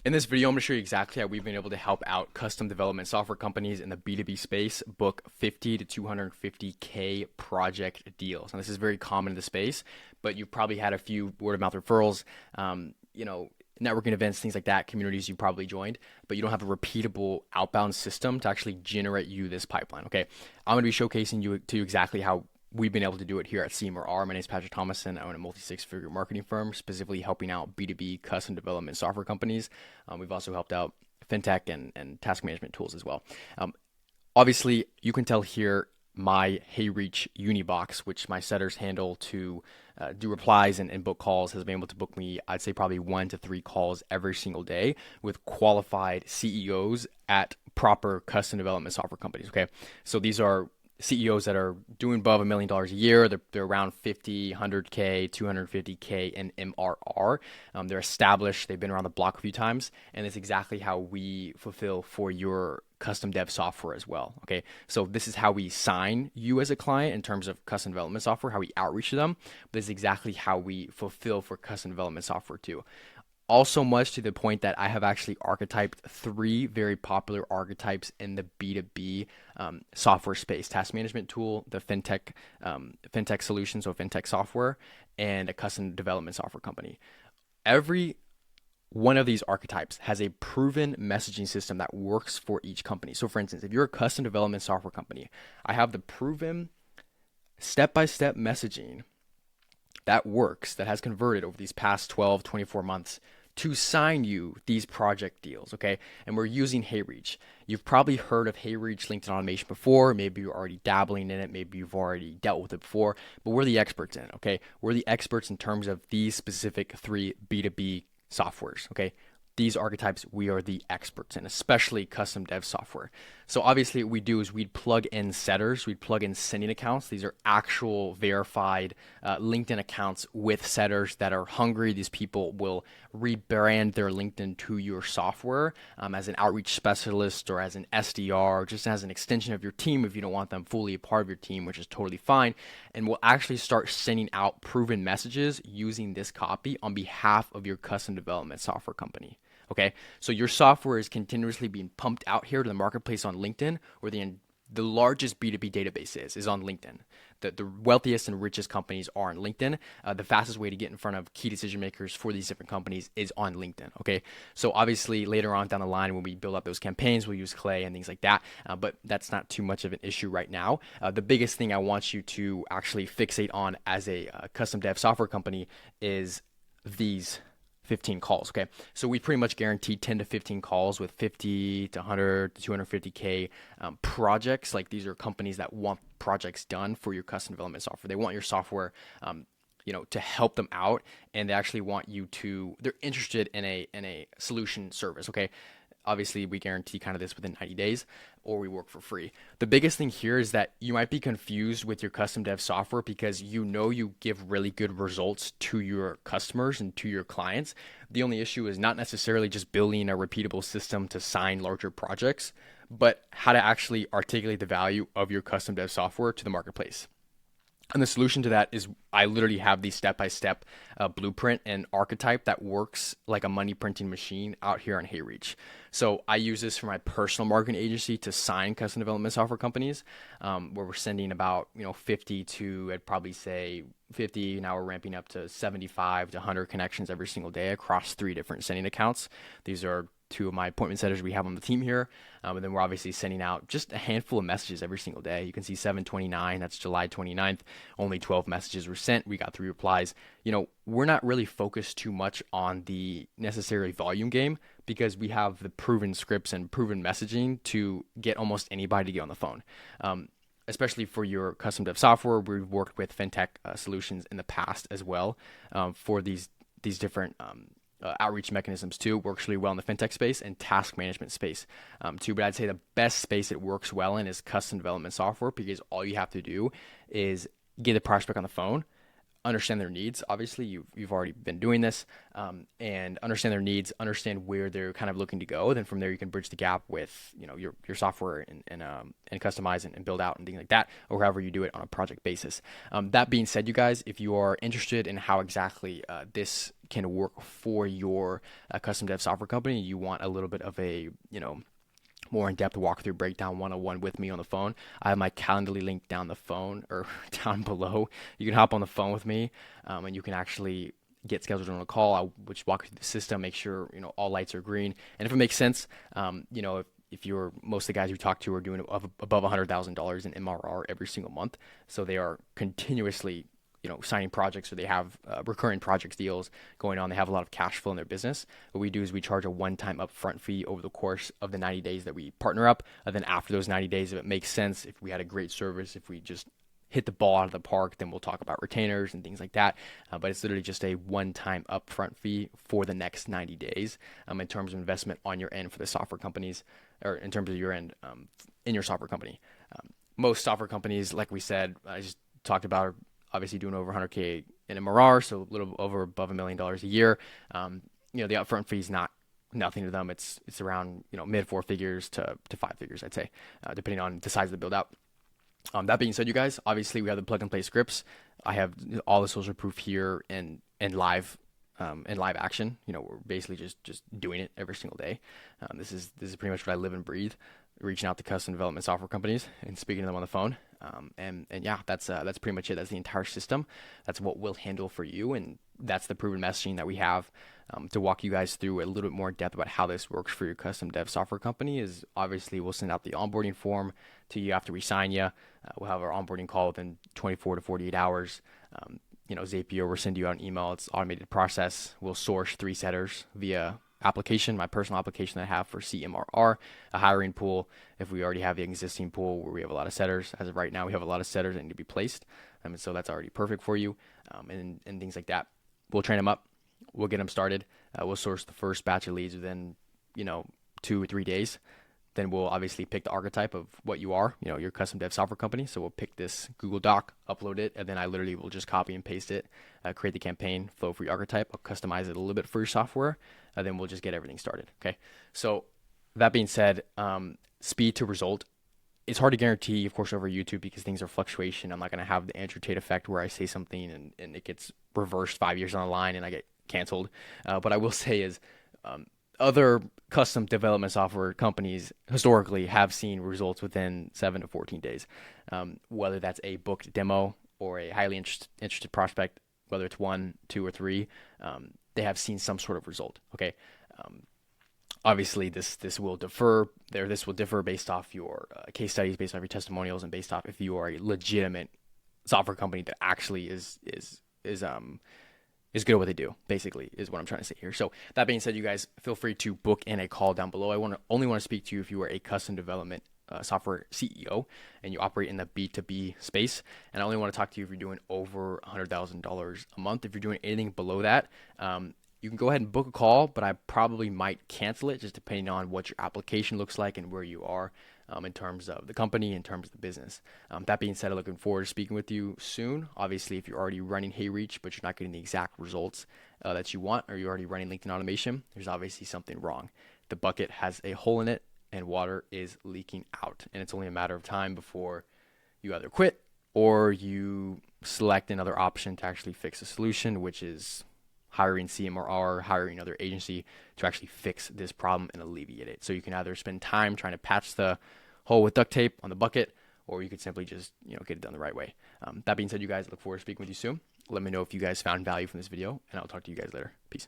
In this video, I'm going to show you exactly how we've been able to help out custom development software companies in the B2B space book 50 to 250K project deals. And this is very common in the space, but you've probably had a few word of mouth referrals, networking events, things like that, communities you probably joined, but you don't have a repeatable outbound system to actually generate you this pipeline. Okay. I'm going to be showcasing you to exactly how we've been able to do it here at C+R. My name is Patrick Thomason. I own a multi-six-figure marketing firm, specifically helping out B2B custom development software companies. We've also helped out fintech and task management tools as well. Obviously, you can tell here my HeyReach Unibox, which my setters handle to do replies and book calls, has been able to book me, I'd say probably 1 to 3 calls every single day with qualified CEOs at proper custom development software companies. Okay. So these are CEOs that are doing above $1 million a year. They're around 50, 100K, 250K in MRR. They're established. They've been around the block a few times, and it's exactly how we fulfill for your custom dev software as well. Okay, so this is how we sign you as a client in terms of custom development software, how we outreach to them. But this is exactly how we fulfill for custom development software too. Also, much to the point that I have actually archetyped 3 very popular archetypes in the B2B software space: task management tool, the fintech solution, so fintech software, and a custom development software company. Every one of these archetypes has a proven messaging system that works for each company. So, for instance, if you're a custom development software company, I have the proven step-by-step messaging that works, that has converted over these past 12, 24 months to sign you these project deals, okay? And we're using HeyReach. You've probably heard of HeyReach LinkedIn automation before. Maybe you're already dabbling in it. Maybe you've already dealt with it before, but we're the experts in it, okay? We're the experts in terms of these specific 3 B2B softwares, okay? These archetypes we are the experts in, especially custom dev software. So obviously what we do is we'd plug in setters, we'd plug in sending accounts. These are actual verified LinkedIn accounts with setters that are hungry. These people will rebrand their LinkedIn to your software as an outreach specialist or as an SDR, just as an extension of your team if you don't want them fully a part of your team, which is totally fine. And we'll actually start sending out proven messages using this copy on behalf of your custom development software company. Okay, so your software is continuously being pumped out here to the marketplace on LinkedIn, where the largest B2B database is on LinkedIn. The wealthiest and richest companies are on LinkedIn. The fastest way to get in front of key decision makers for these different companies is on LinkedIn. Okay, so obviously later on down the line when we build up those campaigns, we'll use Clay and things like that. But that's not too much of an issue right now. The biggest thing I want you to actually fixate on as a custom dev software company is these 15 calls. Okay. So we pretty much guarantee 10 to 15 calls with 50 to 100 to 250K projects. Like, these are companies that want projects done for your custom development software. They want your software, to help them out, and they actually want you to, they're interested in a solution service. Okay. Obviously, we guarantee kind of this within 90 days, or we work for free. The biggest thing here is that you might be confused with your custom dev software because you give really good results to your customers and to your clients. The only issue is not necessarily just building a repeatable system to sign larger projects, but how to actually articulate the value of your custom dev software to the marketplace. And the solution to that is I literally have the step-by-step blueprint and archetype that works like a money printing machine out here on HeyReach. So I use this for my personal marketing agency to sign custom development software companies, where we're sending about 50 to, I'd probably say 50. Now we're ramping up to 75 to 100 connections every single day across 3 different sending accounts. These are 2 of my appointment setters we have on the team here. And then we're obviously sending out just a handful of messages every single day. You can see 7/29, that's July 29th. Only 12 messages were sent. We got 3 replies. We're not really focused too much on the necessary volume game because we have the proven scripts and proven messaging to get almost anybody to get on the phone. Especially for your custom dev software, we've worked with fintech solutions in the past as well for these different outreach mechanisms too. Works really well in the fintech space and task management space too. But I'd say the best space it works well in is custom development software, because all you have to do is get the prospect on the phone, understand their needs. Obviously, you've already been doing this, and understand their needs, understand where they're kind of looking to go. Then from there, you can bridge the gap with your software and customize and build out and things like that, or however you do it on a project basis. That being said, you guys, if you are interested in how exactly this can work for your custom dev software company, you want a little bit of a more in-depth walkthrough breakdown 101 with me on the phone. I have my Calendly link down the phone or down below. You can hop on the phone with me, and you can actually get scheduled on a call. I'll just walk you through the system, make sure all lights are green, and if it makes sense, if you're most of the guys you talk to are doing above $100,000 in MRR every single month, so they are continuously signing projects, or they have recurring projects deals going on. They have a lot of cash flow in their business. What we do is we charge a one-time upfront fee over the course of the 90 days that we partner up. And then after those 90 days, if it makes sense, if we had a great service, if we just hit the ball out of the park, then we'll talk about retainers and things like that. But it's literally just a one-time upfront fee for the next 90 days in terms of investment on your end for the software companies, or in terms of your end in your software company. Most software companies, like we said, I just talked about, are obviously doing over 100K in MRR, so a little over above $1 million a year. The upfront fee is nothing to them. It's around mid 4 figures to 5 figures, I'd say, depending on the size of the build out. That being said, you guys, obviously we have the plug and play scripts. I have all the social proof here in live action. We're basically just doing it every single day. This is pretty much what I live and breathe, reaching out to custom development software companies and speaking to them on the phone. And yeah, that's pretty much it. That's the entire system. That's what we'll handle for you, and that's the proven messaging that we have to walk you guys through a little bit more in depth about how this works for your custom dev software company. Is obviously we'll send out the onboarding form to you after we sign you. We'll have our onboarding call within 24 to 48 hours. Zapier will send you out an email. It's an automated process. We'll source 3 setters via application, my personal application that I have for CMRR, a hiring pool. If we already have the existing pool where we have a lot of setters, as of right now, we have a lot of setters that need to be placed. And so that's already perfect for you, and things like that. We'll train them up. We'll get them started. We'll source the first batch of leads within, 2 or 3 days. Then we'll obviously pick the archetype of what you are, your custom dev software company. So we'll pick this Google Doc, upload it, and then I literally will just copy and paste it, create the campaign flow for your archetype. I'll customize it a little bit for your software, and then we'll just get everything started. Okay. So that being said, speed to result. It's hard to guarantee, of course, over YouTube because things are fluctuation. I'm not going to have the Andrew Tate effect where I say something and it gets reversed 5 years on the line and I get canceled. But I will say is, other custom development software companies historically have seen results within 7 to 14 days, whether that's a booked demo or a highly interested prospect, whether it's 1, 2, or 3, they have seen some sort of result. Okay. Obviously this will differ based off your case studies, based off your testimonials, and based off if you are a legitimate software company that actually is good at what they do, basically, is what I'm trying to say here. So that being said, you guys, feel free to book in a call down below. I only want to speak to you if you are a custom development software CEO and you operate in the B2B space. And I only want to talk to you if you're doing over $100,000 a month. If you're doing anything below that, you can go ahead and book a call, but I probably might cancel it just depending on what your application looks like and where you are in terms of the company, in terms of the business. That being said, I'm looking forward to speaking with you soon. Obviously, if you're already running HeyReach, but you're not getting the exact results that you want, or you're already running LinkedIn automation, there's obviously something wrong. The bucket has a hole in it and water is leaking out. And it's only a matter of time before you either quit or you select another option to actually fix the solution, which is hiring CMRR, hiring another agency to actually fix this problem and alleviate it. So you can either spend time trying to patch the hole with duct tape on the bucket, or you could simply just get it done the right way. That being said, you guys, look forward to speaking with you soon. Let me know if you guys found value from this video, and I'll talk to you guys later. Peace.